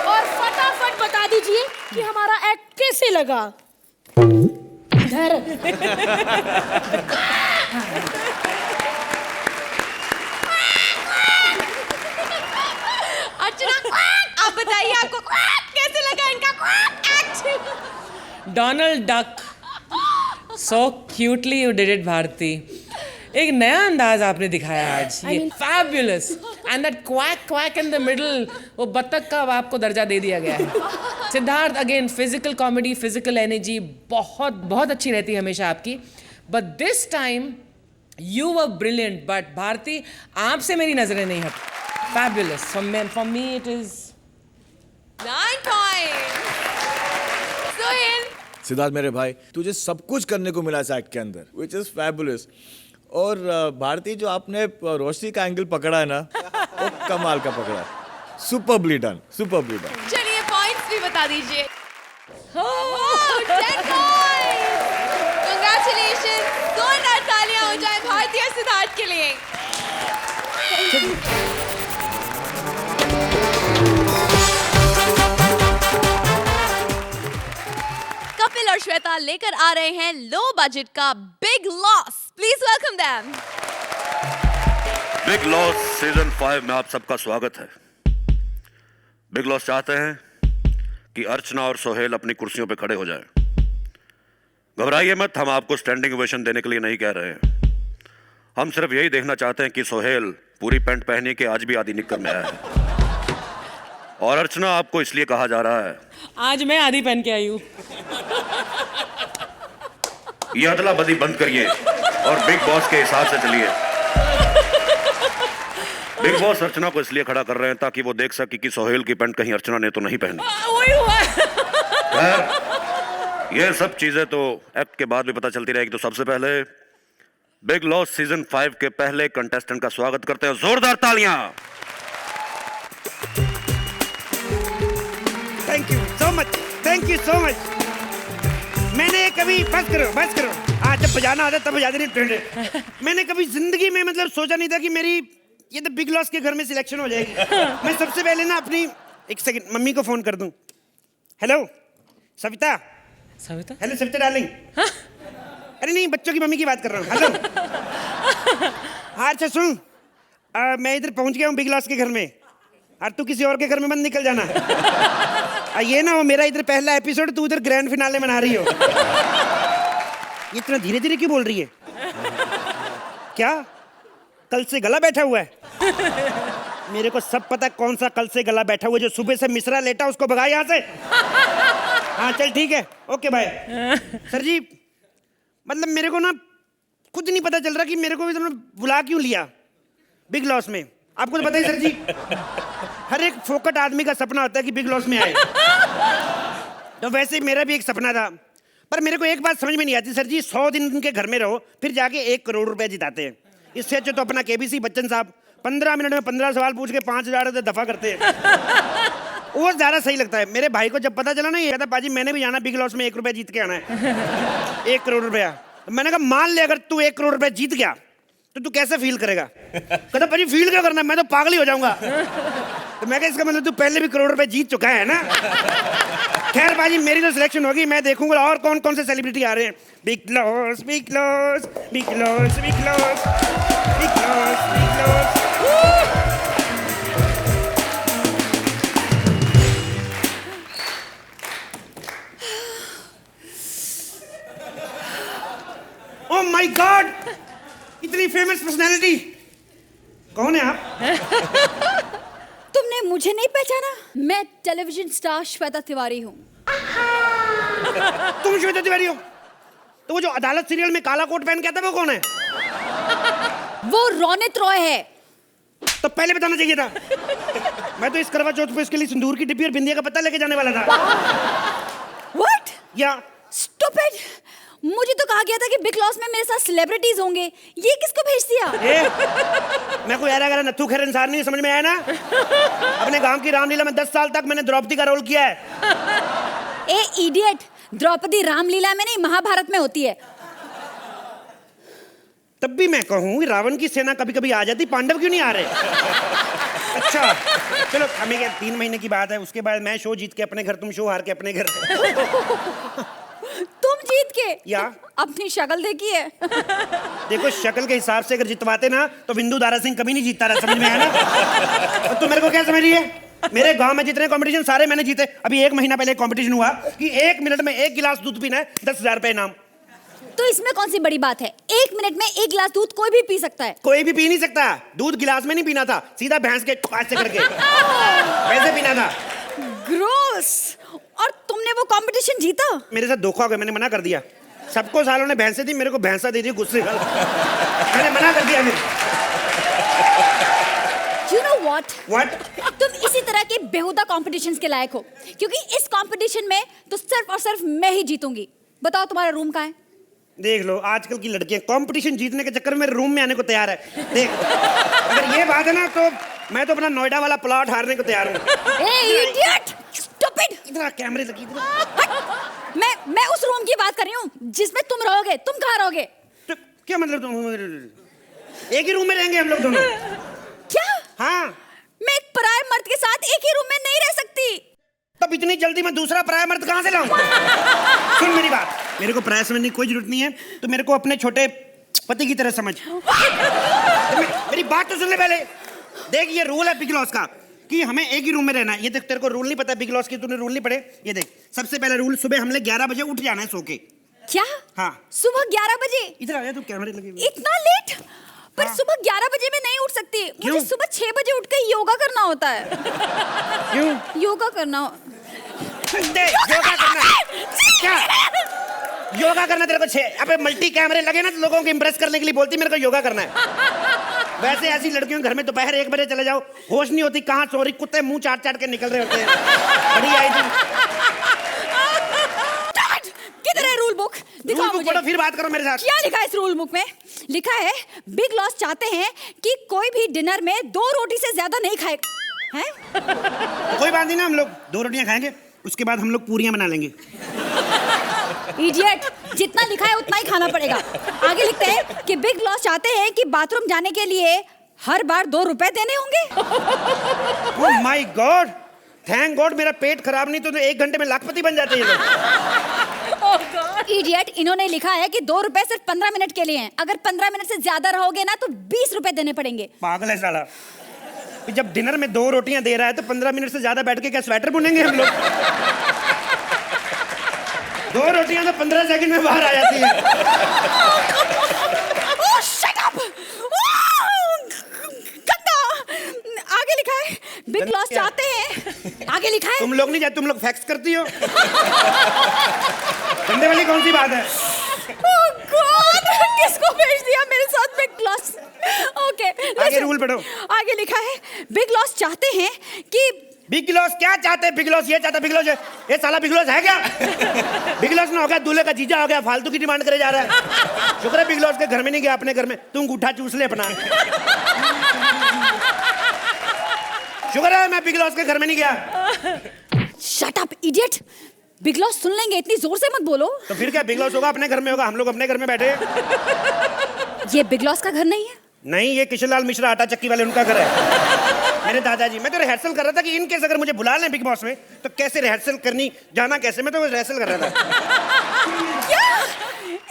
और फटाफट बता दीजिए कि हमारा एक्ट कैसे लगा। इधर अर्चना, आप बताइए आपको कैसे लगा इनका act? Donald Duck, so cutely you did it Bharti. एक नया अंदाज आपने दिखाया आज, ये fabulous. And that quack quack in the middle, वो बत्तख का अब आपको दर्जा दे दिया गया है। Siddharth, again physical comedy, physical energy बहुत बहुत अच्छी रहती है हमेशा आपकी, but this time you were brilliant. But Bharti, आपसे मेरी नजरें नहीं हट। Fabulous. For me it is 9 points. Sohail, Siddharth मेरे भाई, तुझे सब कुछ करने को मिला इस एक्ट के अंदर, विच इज फैबुलस। और भारती, जो आपने रोशनी का एंगल पकड़ा है ना, वो कमाल का पकड़ा है। Superbly done, superbly done. चलिए पॉइंट्स भी बता दीजिए. 10 points. Congratulations. जोरदार तालियां हो जाए भारतीय सिद्धार्थ के लिए. कपिल और श्वेता लेकर आ रहे हैं लो बजट का big loss. Please welcome them. Big loss season 5 में आप सबका स्वागत है. बिग लॉस चाहते हैं कि अर्चना और सोहेल अपनी कुर्सियों पे खड़े हो जाएं. घबराइए मत, हम आपको स्टैंडिंग ओवेशन देने के लिए नहीं कह रहे हैं. हम सिर्फ यही देखना चाहते हैं कि सोहेल पूरी पैंट पहने के आज भी आधी निक्कर में आया है. और अर्चना, आपको इसलिए कहा जा रहा है. आज मैं आधी पहन के आई हूँ. ये अदला बदी बंद करिए और बिग बॉस के हिसाब से चलिए. बिग बॉस अर्चना को इसलिए खड़ा कर रहे हैं ताकि वो देख सके कि सोहेल की पैंट कहीं अर्चना ने तो नहीं पहनी. वही हुआ. ये सब चीजें तो एक्ट के बाद भी पता चलती रहेगी. तो सबसे पहले बिग लॉस सीजन 5 के पहले कंटेस्टेंट का स्वागत करते हैं. जोरदार तालियां. Thank you so much, thank you so much. मैंने कभी बस करो आज जब बजाना आता तब बजा देनी. मैंने कभी जिंदगी में मतलब सोचा नहीं था कि मेरी ये तो बिग लॉस के घर में सिलेक्शन हो जाएगी. मैं सबसे पहले ना अपनी एक सेकंड मम्मी को फोन कर दूं. Hello Savita. Savita? Hello Savita darling. अरे नहीं, बच्चों की मम्मी की बात कर रहा हूँ. हेलो. हाँ अच्छा सुन, मैं इधर पहुंच गया हूँ बिग लॉस के घर में. और तू किसी और के घर में मत निकल जाना. ये ना हो मेरा इधर पहला एपिसोड, तू उधर ग्रैंड फिनाले मना रही हो. ये इतना धीरे धीरे क्यों बोल रही है? क्या कल से गला बैठा हुआ है? मेरे को सब पता है कौन सा कल से गला बैठा हुआ है. जो सुबह से मिश्रा लेटा उसको भगा यहाँ से. हाँ चल ठीक है, ओके बाय. सर जी मतलब मेरे को ना खुद नहीं पता चल रहा कि मेरे को भी तुमने बुला क्यों लिया बिग लॉस में. आपको तो पता ही सर जी, हर एक फोकट आदमी का सपना होता है कि बिग लॉस में आए. तो वैसे मेरा भी एक सपना था. पर मेरे को एक बात समझ में नहीं आती सर जी, 100 दिन उनके घर में रहो फिर जाके 1 करोड़ रुपए जिताते हैं. इससे अच्छा तो अपना केबीसी बच्चन साहब 15 मिनट में 15 सवाल पूछ के 5,000 दफा करते हैं. वो ज्यादा सही लगता है. मेरे भाई को जब पता चला ना, ये कहता पाजी मैंने भी जाना बिग लॉस में 1 रुपया जीत के आना है. 1 करोड़ रुपया. मैंने कहा मान ले अगर तू 1 करोड़ रुपया जीत गया तो तू कैसे फील करेगा? कहता पाजी फील क्या करना, मैं तो पागल ही हो जाऊंगा. तो मैं कहा इसका मतलब तू पहले भी करोड़ रुपए जीत चुका है ना. खैर बाजी मेरी तो सिलेक्शन होगी, मैं देखूंगा और कौन कौन से सेलिब्रिटी आ रहे हैं. Big loss big loss big loss big loss big loss big loss. Oh my God, इतनी फेमस पर्सनालिटी. कौन है आप? तुमने मुझे नहीं पहचाना? मैं टेलीविजन स्टार श्वेता तिवारी हूँ. तुम श्वेता तिवारी हो? तो वो जो अदालत सीरियल में काला कोट पहन के आता है वो कौन है? वो रोनित रॉय है. तो पहले बताना चाहिए था. मैं तो इस करवा चौथ पे इसके लिए सिंदूर की डिब्बी और बिंदिया का पत्ता लेके जाने वाला था. व्हाट? या स्टूपिड. मुझे तो कहा गया था कि बिग लॉस में मेरे साथ सेलिब्रिटीज होंगे. ये किसको भेज दिया? मैं कोई ऐरा नत्थू खैर इंसान नहीं, समझ में आया ना? अपने गांव की रामलीला में 10 साल तक मैंने द्रौपदी का रोल किया है. ए इडियट, द्रौपदी रामलीला में नहीं महाभारत में होती है. तब भी मैं कहूँ रावण की सेना कभी कभी आ जाती, पांडव क्यों नहीं आ रहे? अच्छा चलो हमें क्या 3 महीने की बात है. उसके बाद मैं शो जीत के अपने घर, तुम शो हार के अपने घर. तुम जीत के या अपनी शक्ल देखी है? देखो शक्ल के हिसाब से अगर जितवाते ना तो बिंदु दारा सिंह कभी नहीं जीतता रहा, समझ में आया ना? तो तुम मेरे को क्या समझ रही है? मेरे गांव में जितने कंपटीशन सारे मैंने जीते. अभी 1 महीना पहले कंपटीशन हुआ कि 1 मिनट में 1 गिलास दूध पीना है, 10,000 रुपए इनाम. तो इसमें कौन सी बड़ी बात है? 1 मिनट में 1 गिलास दूध कोई भी पी सकता है. कोई भी पी नहीं सकता. दूध गिलास में नहीं पीना था, सीधा भैंस के पास से करके वैसे पीना था. ग्रोस. और तुमने वो कंपटीशन जीता? मेरे साथ धोखा हो गया, मैंने मना कर दिया. सबको सालों ने भैंसे दी, मेरे को भैंसा दे दी गुस्से. मैंने मना कर दिया. You know what? What? तुम इसी तरह के बेहुदा कॉम्पिटिशन्स के लायक हो, क्योंकि इस कॉम्पिटिशन में तो सिर्फ और सिर्फ मैं ही जीतूंगी. बताओ तुम्हारा रूम कहाँ है? देख लो आजकल की लड़कियां कंपटीशन जीतने के चक्कर में रूम में आने को तैयार है। देख अगर ये बात है ना तो मैं तो अपना नोएडा वाला प्लॉट हारने को तैयार हूँ। ए इडियट, स्टूपिड। इधर कैमरे लगी इधर। मैं उस रूम की बात कर रही हूँ जिसमें तुम रहोगे। तुम कहाँ रहोगे? तो क्या मतलब तुम एक ही रूम में रहेंगे हम लोग दोनों? क्या? हाँ। मैं एक पराये मर्द के साथ एक ही रूम में नहीं रह सकती। तब इतनी जल्दी मैं दूसरा पराया मर्द कहाँ से लाऊं? सुन मेरी बात, मेरे को पराया समझने की कोई जरूरत नहीं है। तो मेरे को अपने छोटे पति की तरह समझ। मेरी बात तो सुन ले पहले। देख ये रूल है बिग लॉस का कि हमें एक ही रूम में रहना है। ये देख तेरे को रूल नहीं पता बिग लॉस की, तूने रूल नहीं पढ़े। ये देख सबसे पहला रूल, सुबह हमने 11 बजे उठ जाना है सो के। क्या? हाँ सुबह 11 बजे? इधर आ जा, तू कैमरे लगे हुए। इतना लेट? पर हाँ। सुबह 11 बजे में नहीं उठ सकती। क्यों? मुझे सुबह 6 बजे उठ के योगा करना होता है। क्यों? योगा करना। योगा करना क्या? योगा करना तेरे को 6? अबे मल्टी कैमरे लगे ना तो लोगों को इंप्रेस करने के लिए बोलती मेरे को योगा करना है। वैसे ऐसी लड़कियों के घर में दोपहर 1 बजे चले जाओ, होश नहीं होती कहाँ सो रही, कुत्ते मुंह चाट चाट के निकल रहे होते हैं। बड़ी आई थी। किधर है रूल बुक? दिखाओ मुझे। पढ़ो फिर बात करो मेरे साथ। क्या लिखा है इस रूल बुक में? लिखा है बिग लॉस चाहते हैं कि कोई भी डिनर में 2 रोटी से ज्यादा नहीं खाएगा। हैं? कोई बात नहीं ना, हम लोग 2 रोटियां खाएंगे, उसके बाद हम लोग पूरियां बना लेंगे। इडियट, जितना लिखा है उतना ही खाना पड़ेगा। आगे लिखते हैं कि बिग लॉस चाहते हैं कि बाथरूम जाने के लिए हर बार 2 रुपए देने होंगे। Oh my God, thank God मेरा पेट खराब नहीं तो 1 घंटे में लाखपति बन जाते हैं ये लोग। इडियट, इन्होंने लिखा है कि 2 रुपए सिर्फ 15 मिनट के लिए हैं। अगर 15 मिनट से ज्यादा रहोगे ना तो 20 रुपए देने पड़ेंगे। पागल है साला। जब डिनर में 2 रोटियां दे रहा है तो 15 मिनट से ज्यादा बैठ के क्या स्वेटर बुनेंगे हम लोग? 2 रोटियां तो 15 सेकंड में बाहर आ जाती है। ओह शट अप! गंदा! आगे लिखा है बिग लॉस चाहते हैं। आगे लिखा है तुम लोग नहीं जाते, तुम लोग फैक्स करती हो। गंदे वाली कौन सी बात है? ओह गॉड, किसको भेज दिया मेरे साथ बिग लॉस? ओके आगे रूल पढ़ो। आगे लिखा है बिग लॉस चाहते हैं कि बिग लॉस क्या चाहते हैं? बिग लॉस ये चाहता बिग लॉस ये साला बिग लॉस है क्या? बिग लॉस ना हो गया दूल्हे का जीजा हो गया, फालतू की डिमांड करे जा रहा है। शुक्र है बिग लॉस के घर में नहीं गया, अपने घर में तुम अंगूठा चूस ले अपना। शुक्र है मैं बिग लॉस के घर में नहीं गया। Shut up idiot, big loss सुन लेंगे, इतनी जोर से मत बोलो। तो फिर क्या बिग लॉस होगा अपने घर में होगा, हम लोग अपने घर में बैठे हैं। ये बिग लॉस का घर नहीं है? नहीं, ये किशनलाल मिश्रा आटा चक्की वाले उनका घर है। मेरे दादाजी, मैं तो रिहर्सल कर रहा था कि इन केस अगर मुझे बुला लें बिग बॉस में तो कैसे रिहर्सल करनी, जाना कैसे, मैं तो रिहर्सल कर रहा था। क्या?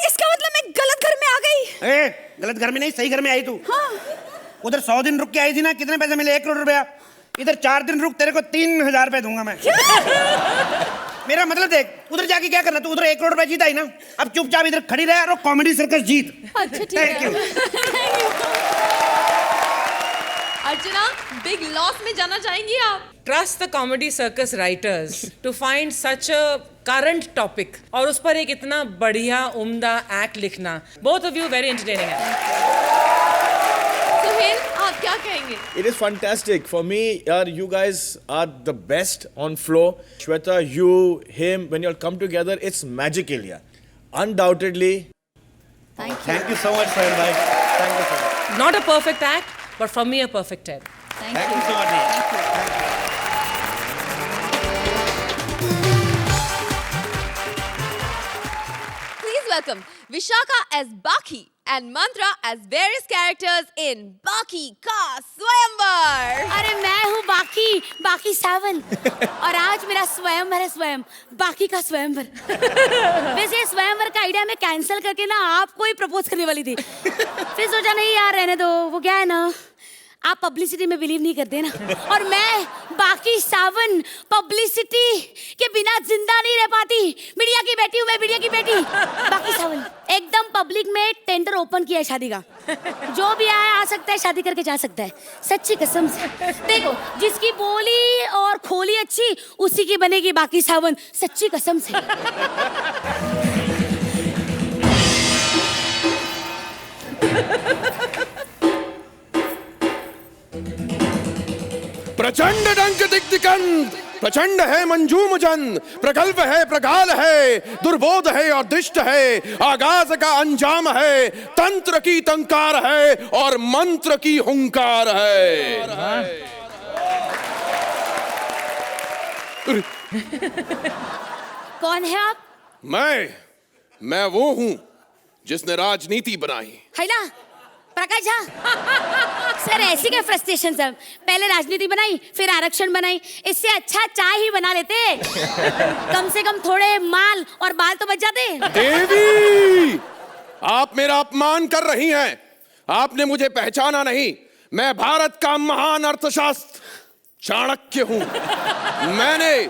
इसका मतलब मैं गलत घर में आ गई? गलत घर में नहीं, सही घर में आई तू। हाँ। उधर 100 दिन रुक के आई थी ना, कितने पैसे मिले? 1 करोड़ रुपया। इधर 4 दिन रुक, तेरे को 3000 रुपए दूंगा मैं। मेरा मतलब देख, उधर जाके क्या करना, तू उधर 1 करोड़ रुपए जीत आई ना, अब चुपचाप इधर खड़ी रहे और कॉमेडी सर्कस जीत। अच्छा ठीक है। Thank you. Archana, Bigg Boss में जाना चाहेंगी आप? Trust the comedy circus writers to find such a current topic और उस पर एक इतना बढ़िया उम्दा एक्ट लिखना। Both of you very entertaining है। सुहेल, आप क्या कहेंगे? It is fantastic for me. You guys are the best on floor. Shweta, you, him, when you all come together, it's magical, yeah. Undoubtedly. Thank you so much, Sohail bhai. Thank you so much. Not a perfect act, but for me a perfect 10. Thank you so much. Please welcome Vishaka as Baki and Mantra as various characters in Baki Ka Swayamvar. अरे मैं हूँ बाकी, बाकी 7 और आज मेरा स्वयंवर है, स्वयं बाकी का स्वयंवर। वैसे स्वयंवर का आइडिया मैं कैंसिल करके ना आपको ही प्रपोज करने वाली थी, फिर सोचा नहीं यार रहने दो। वो क्या है ना, आप पब्लिसिटी में बिलीव नहीं करते ना, और मैं बाकी 7 पब्लिसिटी के बिना जिंदा नहीं रह पाती। मीडिया की बेटी हूँ मैं, मीडिया की बेटी। बाकी 7 एकदम पब्लिक में टेंडर ओपन किया है शादी का, जो भी आया आ सकता है, शादी करके जा सकता है, सच्ची कसम से। देखो जिसकी बोली और खोली अच्छी उसी की बनेगी बाकी 7, सच्ची कसम से। प्रचंड डंक दिग्दिगंत प्रचंड है मंजूमजन, प्रगल्भ है प्रगाल है, दुर्बोध है और दिष्ट है, आगाज का अंजाम है, तंत्र की तंकार है और मंत्र की हुंकार है। कौन है आप? मैं वो हूं जिसने राजनीति बनाई। हैला प्रकाश झा। सर ऐसी क्या फ्रस्ट्रेशन सर, पहले राजनीति बनाई फिर आरक्षण बनाई, इससे अच्छा चाय ही बना लेते। कम से कम थोड़े माल और बाल तो बच जाते। देवी, आप मेरा अपमान कर रही हैं। आपने मुझे पहचाना नहीं। मैं भारत का महान अर्थशास्त्र चाणक्य हूं। मैंने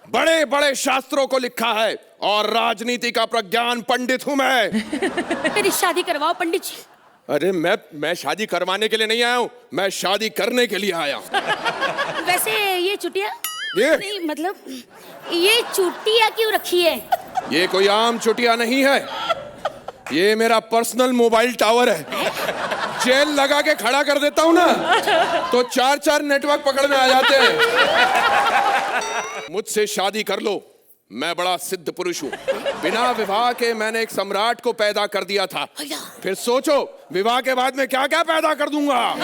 बड़े बड़े शास्त्रों को लिखा है और राजनीति का प्रज्ञान पंडित हूं मैं। मेरी शादी करवाओ पंडित जी। अरे मैं शादी करवाने के लिए नहीं आया हूं, मैं शादी करने के लिए आया हूं। वैसे ये चुटिया ये? नहीं, मतलब ये चुटिया क्यों रखी है? ये कोई आम चुटिया नहीं है, ये मेरा पर्सनल मोबाइल टावर है। जेल लगा के खड़ा कर देता हूं ना तो 4-4 नेटवर्क पकड़ में आ जाते हैं। मुझसे शादी कर लो, मैं बड़ा सिद्ध पुरुष हूं। बिना विवाह के मैंने एक सम्राट को पैदा कर दिया था। फिर सोचो विवाह के बाद में क्या क्या पैदा कर दूंगा।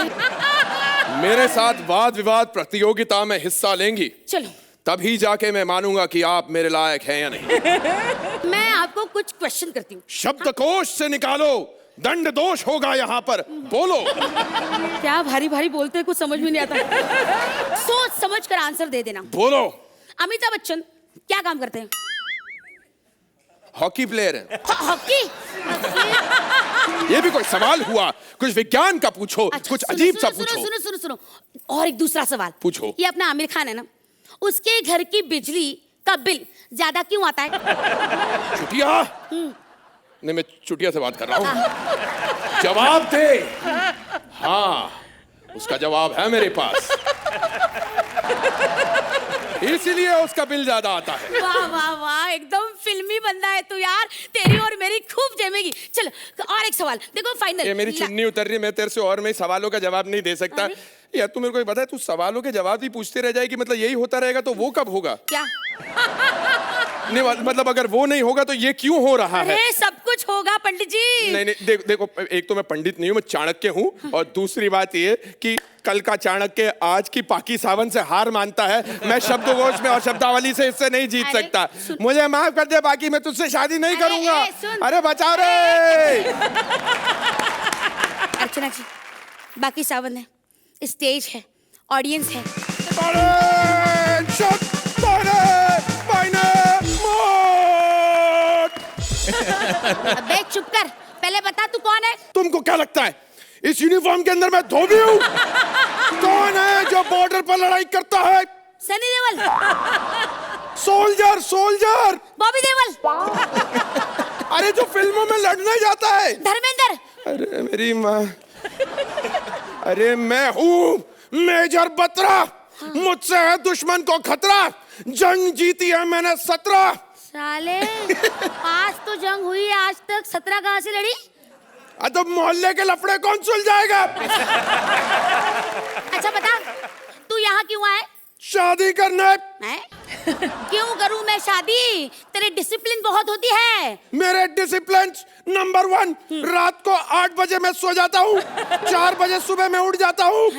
मेरे साथ वाद विवाद प्रतियोगिता में हिस्सा लेंगी, चलो तभी जाके मैं मानूंगा कि आप मेरे लायक हैं या नहीं। मैं आपको कुछ क्वेश्चन करती हूँ। शब्दकोश से निकालो, दंड दोष होगा यहाँ पर। बोलो। क्या भारी भारी बोलते हैं, कुछ समझ में नहीं आता। सोच समझ कर आंसर दे देना। बोलो। अमिताभ बच्चन क्या काम करते हैं? हॉकी प्लेयर है। हॉकी? ये भी कोई सवाल हुआ? कुछ विज्ञान का पूछो। अच्छा, कुछ सुनो, अजीब सा सुनो, पूछो। सुनो सुनो सुनो और एक दूसरा सवाल पूछो। ये अपना आमिर खान है ना, उसके घर की बिजली का बिल ज्यादा क्यों आता है? चुटिया? नहीं, मैं चुटिया से बात कर रहा हूँ। जवाब दे। हाँ, उसका जवाब है मेरे पास। इसीलिए उसका बिल ज्यादा आता है। वाह वाह वाह, एकदम फिल्मी बंदा है तू यार। तेरी और मेरी खूब जमेगी। चलो और एक सवाल देखो, फाइनल। ये मेरी चुन्नी उतर रही है, मैं तेरे से और मैं सवालों का जवाब नहीं दे सकता। यार तू मेरे को बता, तू सवालों के जवाब भी पूछते रह जाएगी, मतलब यही होता रहेगा तो वो कब होगा? क्या? नहीं मतलब अगर वो नहीं होगा तो ये क्यों हो रहा है? अरे सब कुछ होगा पंडित जी। नहीं देखो, एक तो मैं पंडित नहीं हूँ, मैं चाणक्य हूँ, और दूसरी बात ये कि कल का चाणक्य आज की पाकी सावन से हार मानता है। मैं शब्दकोश में और शब्दावली से इससे नहीं जीत सकता। मुझे माफ कर दे, बाकी मैं तुझसे शादी नहीं करूंगा। अरे बचाओ रे। अर्चना जी, बाकी सावन है, स्टेज है, ऑडियंस है। अबे चुप कर, पहले बता तू कौन है? तुमको क्या लगता है इस यूनिफॉर्म के अंदर मैं धोबी हूँ? कौन है जो बॉर्डर पर लड़ाई करता है? सनी देओल। Soldier soldier. बॉबी देओल। अरे जो फिल्मों में लड़ने जाता है। धर्मेंद्र। अरे मेरी माँ, अरे मैं हूँ मेजर बत्रा। मुझसे है दुश्मन को खतरा, जंग जीती है मैंने 17। साले आज तो जंग हुई है, आज तक 17 कहाँ से लड़ी? तो मोहल्ले के लफड़े कौन सुलझाएगा? अच्छा बता, तू यहाँ क्यों आए? शादी करने। क्यों करूं मैं शादी? तेरे डिसिप्लिन बहुत होती है। मेरे डिसिप्लिन नंबर 1, रात को 8 बजे मैं सो जाता हूँ, 4 बजे सुबह मैं उठ जाता हूँ।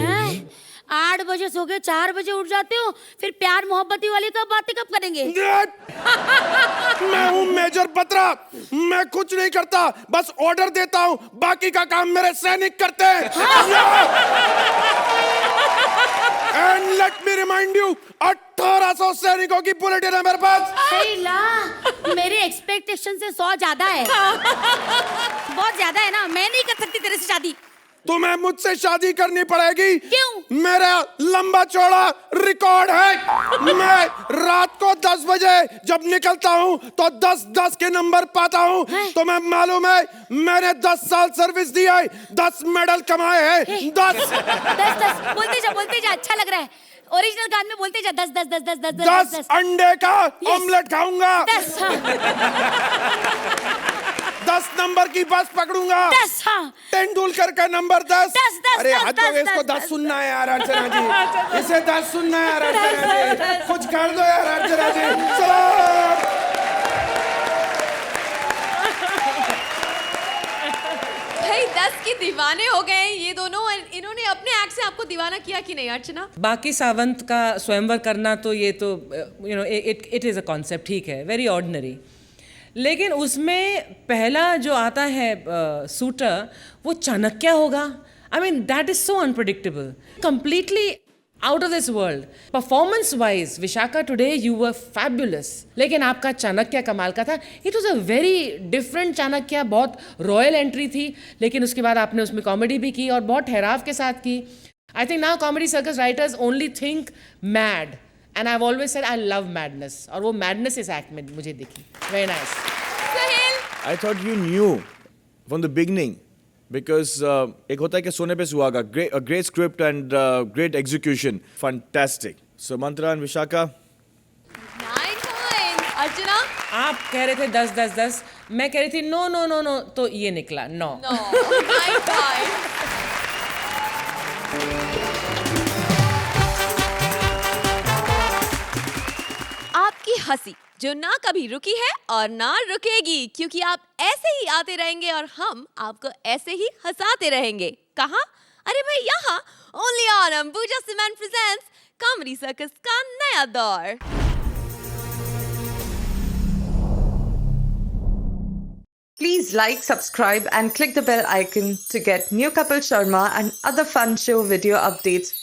8 बजे सो के 4 बजे उठ जाते हो, फिर प्यार मोहब्बती वाली कब बातें कब करेंगे? मैं हूँ मेजर बत्रा, मैं कुछ नहीं करता, बस ऑर्डर देता हूँ, बाकी का काम मेरे सैनिक करते हैं। And let me remind you, 1800 सैनिकों की बुलेटिन है मेरे पास। मेरे एक्सपेक्टेशन से 100 ज्यादा है। बहुत ज्यादा है ना, मैं नहीं कर सकती तेरे से शादी। तुम्हें मुझसे शादी करनी पड़ेगी। क्यों? मेरा लंबा चौड़ा रिकॉर्ड है। मैं रात को 10 बजे जब निकलता हूँ तो 10-10 के नंबर पाता हूँ। तुम्हें मालूम है मैंने 10 साल सर्विस दी है, 10 मेडल कमाए हैं। 10 बोलते जा, अच्छा लग रहा है। ओरिजिनल गान में बोलते जा, 10 10 अंडे का ऑमलेट खाऊंगा। 10 नंबर की बस पकड़ूंगा। 10, हाँ। तेंदुलकर का नंबर 10। 10, 10, अरे 10, हद हो गई, 10, इसको 10 सुनना है यार अर्चना जी, इसे 10 सुनना है यार अर्चना जी, कुछ कर दो यार अर्चना जी। चलो भाई 10 के दीवाने हो गए हैं ये दोनों। इन्होंने अपने एक्ट से आपको दीवाना किया कि नहीं अर्चना? बाकी सावंत का स्वयंवर करना तो ये तो you know it is a concept, ठीक है, वेरी ऑर्डिनरी। लेकिन उसमें पहला जो आता है सूटर, वो चाणक्य होगा। I mean that is so unpredictable, completely out of this world. Performance wise Vishakha today you were fabulous, लेकिन आपका चाणक्य कमाल का था। It was a very different Chanakya, बहुत रॉयल एंट्री थी, लेकिन उसके बाद आपने उसमें कॉमेडी भी की और बहुत ठहराव के साथ की। I think now comedy circus writers only think mad, and I have always said I love madness, और वो मैडनेस इस एक्ट में मुझे दिखी। Very nice. I thought you knew from the beginning because एक होता है कि सोने पे सुहागा, a great script and great execution, fantastic. So Mantra and Vishaka, 9 points। अर्चना? आप कह रहे थे 10 10 10, मैं कह रही थी नो नो नो नो, तो ये निकला 9। 9 points। आपकी हंसी जो ना कभी रुकी है और ना रुकेगी, क्योंकि आप ऐसे ही आते रहेंगे और हम आपको ऐसे ही हंसाते रहेंगे। कहाँ? अरे भाई यहाँ, only on Ambuja cement presents comedy circus का नया दौर। Please like, subscribe and click the bell icon to get new Kapil Sharma and other fun show video updates